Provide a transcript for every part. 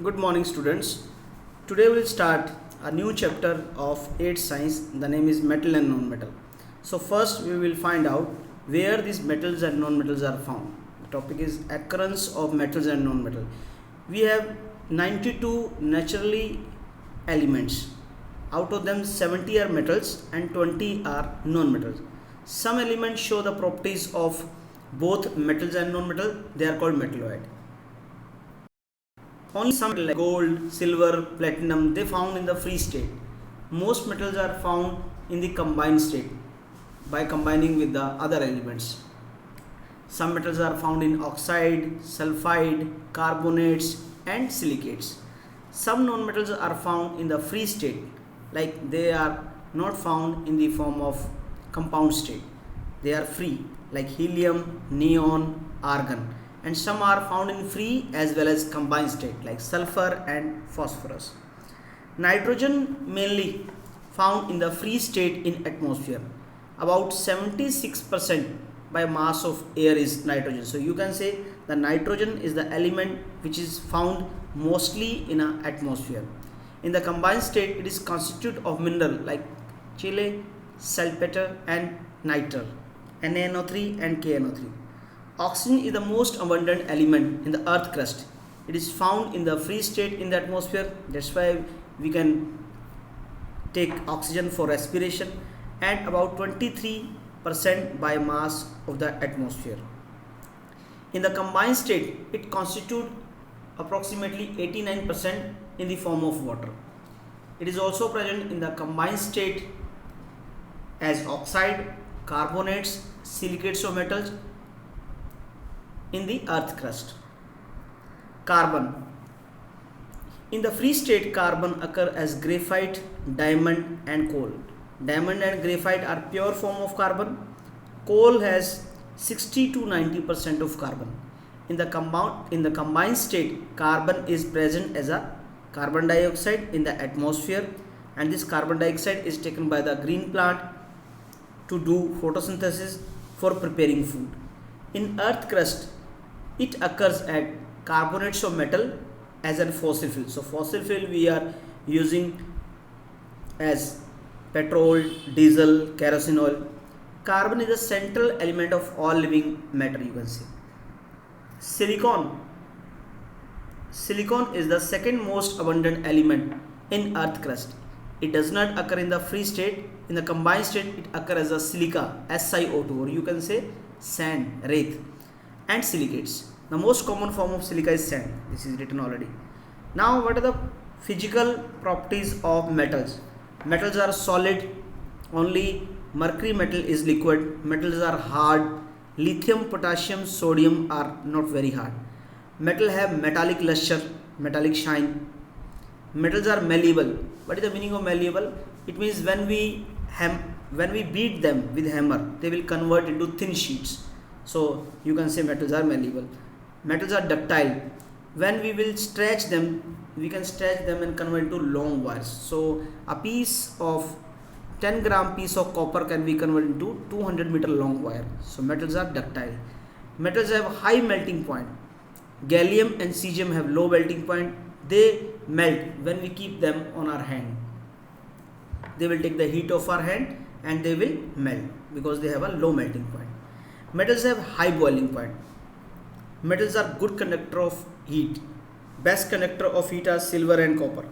Good morning, students. Today we'll start a new chapter of 8th science. The name is metal and non-metal. So first we will find out where these metals and non-metals are found. The topic is occurrence of metals and non-metal. We have 92 naturally elements. Out of them 70 are metals and 20 are non-metals. Some elements show the properties of both metals and non-metal. They are called metalloid. Only some like gold, silver, platinum, they found in the free state. Most metals are found in the combined state by combining with the other elements. Some metals are found in oxide, sulfide, carbonates and silicates. Some non-metals are found in the free state, like they are not found in the form of compound state. They are free, like helium, neon, argon. And some are found in free as well as combined state like sulfur and phosphorus. Nitrogen mainly found in the free state in atmosphere. About 76% by mass of air is nitrogen. So you can say the nitrogen is the element which is found mostly in an atmosphere. In the combined state, it is constituted of mineral like chile, saltpeter and nitre, NaNO3 and KNO3. Oxygen is the most abundant element in the earth crust. It is found in the free state in the atmosphere. That's why we can take oxygen for respiration, and about 23% by mass of the atmosphere. In the combined state, it constitutes approximately 89% in the form of water. It is also present in the combined state as oxide, carbonates, silicates of metals in the earth crust. Carbon. In the free state, carbon occur as graphite, diamond and coal. Diamond and graphite are pure form of carbon. Coal has 60 to 90% of carbon. In the combined state, carbon is present as a carbon dioxide in the atmosphere, and this carbon dioxide is taken by the green plant to do photosynthesis for preparing food. In earth crust, it occurs at carbonates of metal as a fossil fuel. So fossil fuel we are using as petrol, diesel, kerosene oil. Carbon is the central element of all living matter, you can see. Silicon. Silicon is the second most abundant element in earth crust. It does not occur in the free state. In the combined state, it occurs as a silica, SiO2, or you can say sand, wraith, and silicates. The most common form of silica is sand. This is written already. Now, what are the physical properties of metals? Metals are solid. Only mercury metal is liquid. Metals are hard. Lithium, potassium, sodium are not very hard. Metal have metallic luster, metallic shine. Metals are malleable. What is the meaning of malleable? It means when we beat them with hammer, they will convert into thin sheets. So you can say metals are malleable. Metals are ductile. When we will stretch them, we can stretch them and convert into long wires. So a piece of 10 gram piece of copper can be converted into 200 meter long wire. So metals are ductile. Metals have high melting point. Gallium and cesium have low melting point. They melt when we keep them on our hand. They will take the heat of our hand and they will melt because they have a low melting point. Metals have high boiling point. Metals are good conductor of heat. Best conductor of heat are silver and copper.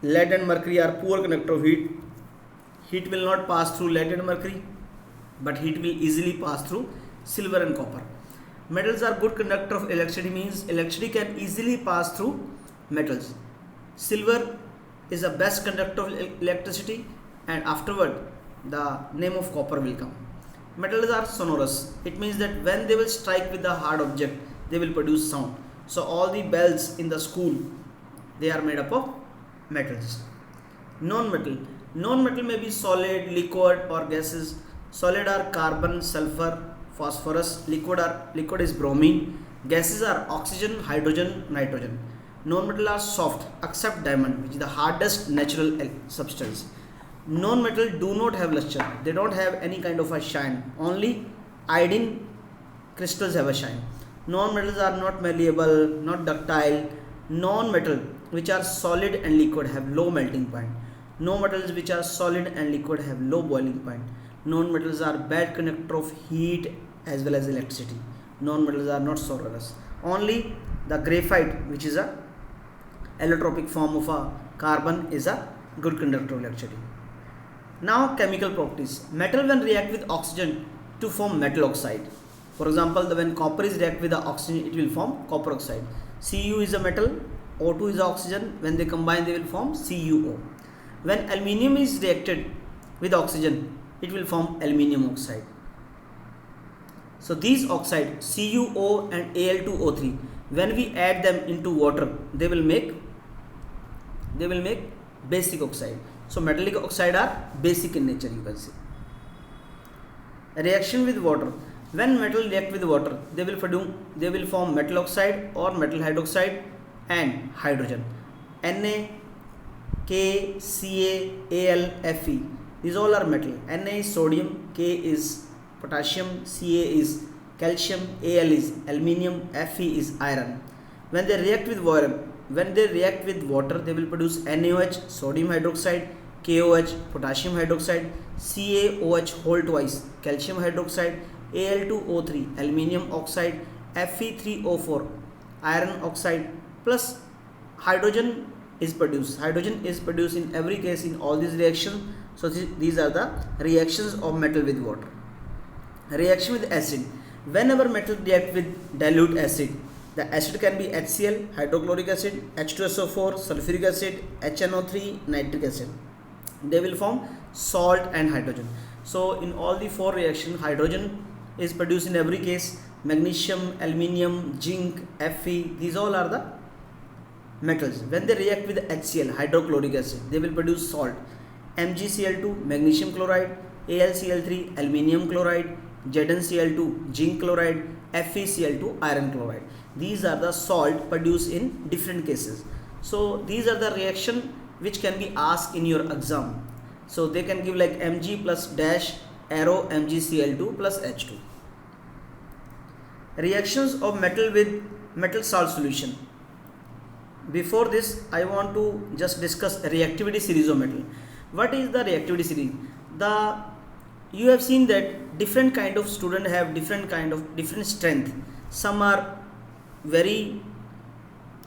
Lead and mercury are poor conductor of heat. Heat will not pass through lead and mercury, but heat will easily pass through silver and copper. Metals are good conductor of electricity, means electricity can easily pass through metals. Silver is the best conductor of electricity, and afterward the name of copper will come. Metals are sonorous. It means that when they will strike with the hard object, they will produce sound. So all the bells in the school, they are made up of metals. Non-metal. Non-metal may be solid, liquid or gases. Solid are carbon, sulfur, phosphorus. Liquid is bromine. Gases are oxygen, hydrogen, nitrogen. Non-metal are soft except diamond, which is the hardest natural substance. Non-metal do not have luster. They don't have any kind of a shine. Only iodine crystals have a shine. Non-metals are not malleable, not ductile, Non-metal which are solid and liquid have low melting point. Non-metals which are solid and liquid have low boiling point. Non-metals are bad conductor of heat as well as electricity. Non-metals are not sonorous. Only the graphite, which is a allotropic form of a carbon, is a good conductor of electricity. Now chemical properties. Metal when react with oxygen to form metal oxide. For example, when copper is react with the oxygen, it will form copper oxide. Cu is a metal, O2 is oxygen. When they combine, they will form CuO. When aluminium is reacted with oxygen, it will form aluminium oxide. So these oxide CuO and Al2O3, when we add them into water, they will make basic oxide. So metallic oxide are basic in nature, you can see. A reaction with water. When metal react with water, they will form metal oxide or metal hydroxide and hydrogen. Na, K, Ca, Al, Fe. These all are metal. Na is sodium, K is potassium, Ca is calcium, Al is aluminium, Fe is iron. When they react with water, they will produce NaOH, sodium hydroxide, KOH, potassium hydroxide, CaOH whole twice, calcium hydroxide, Al2O3, aluminium oxide, Fe3O4, iron oxide, plus hydrogen is produced. Hydrogen is produced in every case in all these reactions. So these are the reactions of metal with water. Reaction with acid. Whenever metal react with dilute acid, the acid can be HCl, hydrochloric acid, H2SO4, sulfuric acid, HNO3, nitric acid. They will form salt and hydrogen. So in all the four reactions, hydrogen is produced in every case. Magnesium, aluminium, zinc, Fe, these all are the metals. When they react with HCl, hydrochloric acid, they will produce salt. MgCl2, magnesium chloride, AlCl3, aluminium chloride, ZnCl2, zinc chloride, FeCl2, iron chloride. These are the salt produced in different cases. So these are the reaction which can be asked in your exam. So they can give like Mg plus dash arrow MgCl2 plus H2. Reactions of metal with metal salt solution. Before this, I want to just discuss reactivity series of metal. What is the reactivity series? You have seen that different kind of student have different strength. Some are very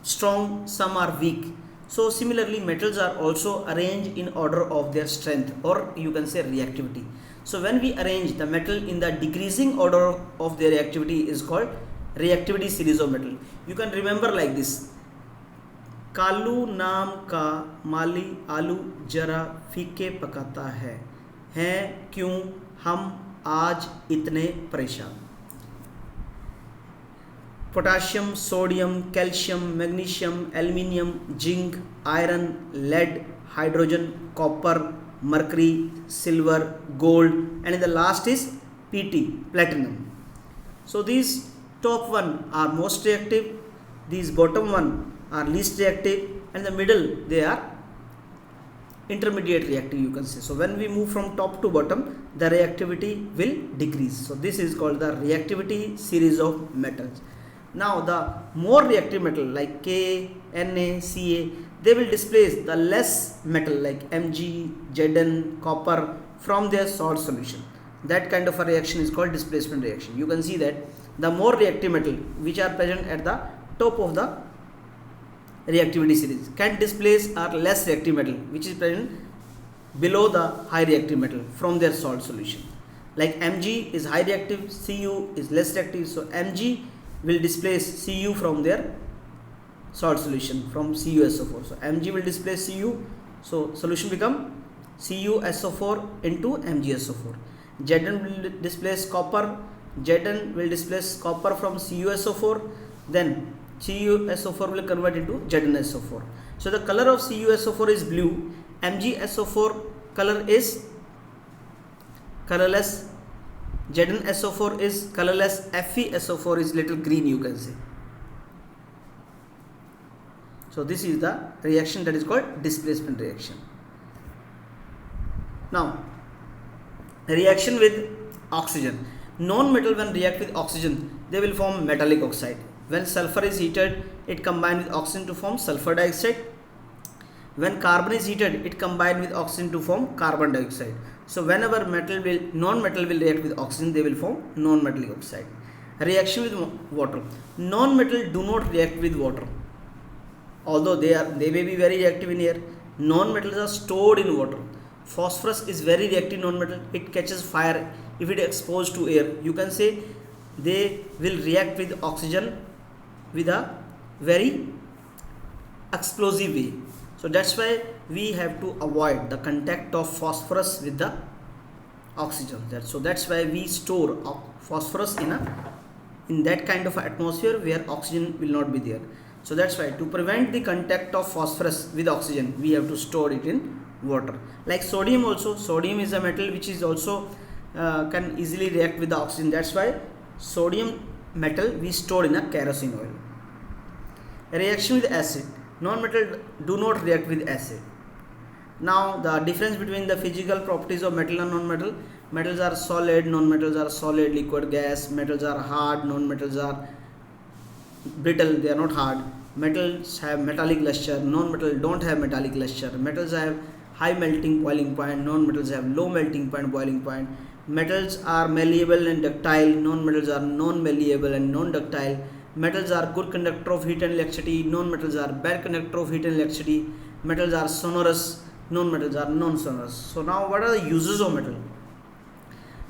strong, some are weak. So similarly, metals are also arranged in order of their strength, or you can say reactivity. So when we arrange the metal in the decreasing order of their reactivity is called reactivity series of metal. You can remember like this. Kalu नाम का माली आलू जरा फीके पकाता है क्यों हम आज इतने परेशान. Potassium, sodium, calcium, magnesium, aluminium, zinc, iron, lead, hydrogen, copper, mercury, silver, gold, and the last is Pt, platinum. So these top one are most reactive, these bottom one are least reactive, and the middle they are intermediate reactive, you can say. So when we move from top to bottom, the reactivity will decrease. So this is called the reactivity series of metals. Now the more reactive metal like K, Na, Ca, they will displace the less metal like Mg, Zn, copper from their salt solution. That kind of a reaction is called displacement reaction. You can see that the more reactive metal which are present at the top of the reactivity series can displace or less reactive metal which is present below the high reactive metal from their salt solution. Like Mg is high reactive, Cu is less reactive. So Mg will displace Cu from their salt solution from CuSO4. So Mg will displace Cu. So solution become CuSO4 into MgSO4. Zn will displace copper. Zn will displace copper from CuSO4. Then CuSO4 will convert into ZnSO4. So the color of CuSO4 is blue. MgSO4 color is colorless. ZnSO4 is colorless. FeSO4 is little green, you can say. So this is the reaction that is called displacement reaction. Now reaction with oxygen. Non-metal when react with oxygen, they will form metallic oxide. When sulfur is heated, it combines with oxygen to form sulfur dioxide. When carbon is heated, it combines with oxygen to form carbon dioxide. So whenever non-metal will react with oxygen, they will form non-metallic oxide. Reaction with water. Non-metal do not react with water, although they may be very reactive in air. Non-metals are stored in water. Phosphorus is very reactive non-metal. It catches fire if it is exposed to air. You can say they will react with oxygen with a very explosive way. So that's why we have to avoid the contact of phosphorus with the oxygen. So that's why we store phosphorus in that kind of atmosphere where oxygen will not be there. So that's why to prevent the contact of phosphorus with oxygen, we have to store it in water. Like sodium also. Sodium is a metal which is also can easily react with the oxygen. That's why sodium metal we store in a kerosene oil. Reaction with acid. Non-metal do not react with acid. Now the difference between the physical properties of metal and non-metal. Metals are solid, non-metals are solid, liquid, gas. Metals are hard, non-metals are brittle, they are not hard. Metals have metallic luster, non-metal don't have metallic luster. Metals have high melting boiling point, non-metals have low melting point boiling point. Metals are malleable and ductile, non-metals are non-malleable and non-ductile. Metals are good conductor of heat and electricity, non-metals are bad conductor of heat and electricity. Metals are sonorous, non-metals are non-sonorous. So now what are the uses of metal?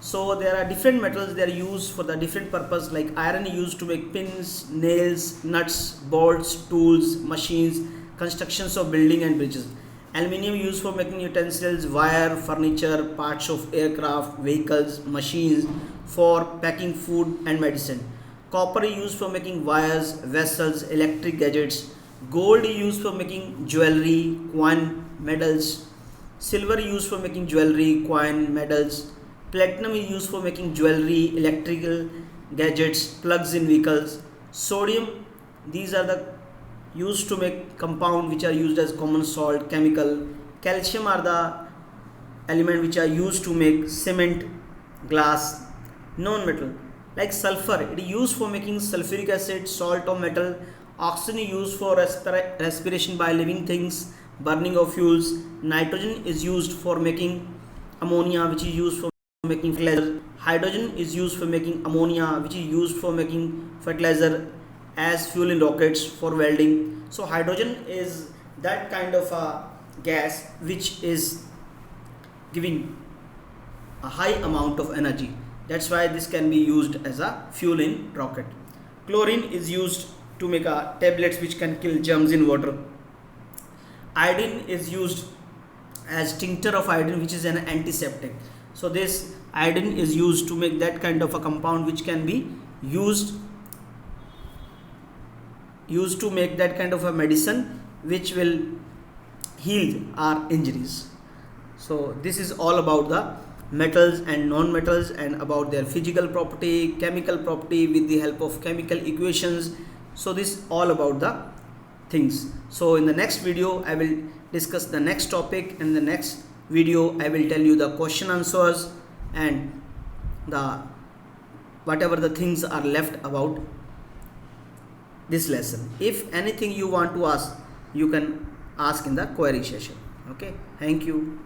So there are different metals, they are used for the different purpose. Like iron is used to make pins, nails, nuts, bolts, tools, machines, constructions of building and bridges. Aluminium used for making utensils, wire, furniture, parts of aircraft, vehicles, machines, for packing food and medicine. Copper is used for making wires, vessels, electric gadgets. Gold is used for making jewelry, coin, medals. Silver is used for making jewelry, coin, medals. Platinum is used for making jewelry, electrical gadgets, plugs in vehicles. Sodium, these are the used to make compound which are used as common salt, chemical. Calcium are the element which are used to make cement, glass, non-metal. Like sulfur, it is used for making sulfuric acid, salt or metal. Oxygen is used for respiration by living things, burning of fuels. Nitrogen is used for making ammonia, which is used for making fertilizer. Hydrogen is used for making ammonia, which is used for making fertilizer as fuel in rockets for welding. So hydrogen is that kind of a gas which is giving a high amount of energy. That's why this can be used as a fuel in rocket. Chlorine is used to make tablets which can kill germs in water. Iodine is used as tincture of iodine, which is an antiseptic. So this iodine is used to make that kind of a compound which can be used to make that kind of a medicine which will heal our injuries. So this is all about the metals and non-metals and about their physical property, chemical property with the help of chemical equations. So this is all about the things. So in the next video I will discuss the next topic, and in the next video I will tell you the question answers and the whatever the things are left about this lesson. If anything you want to ask, you can ask in the query session. Okay, thank you.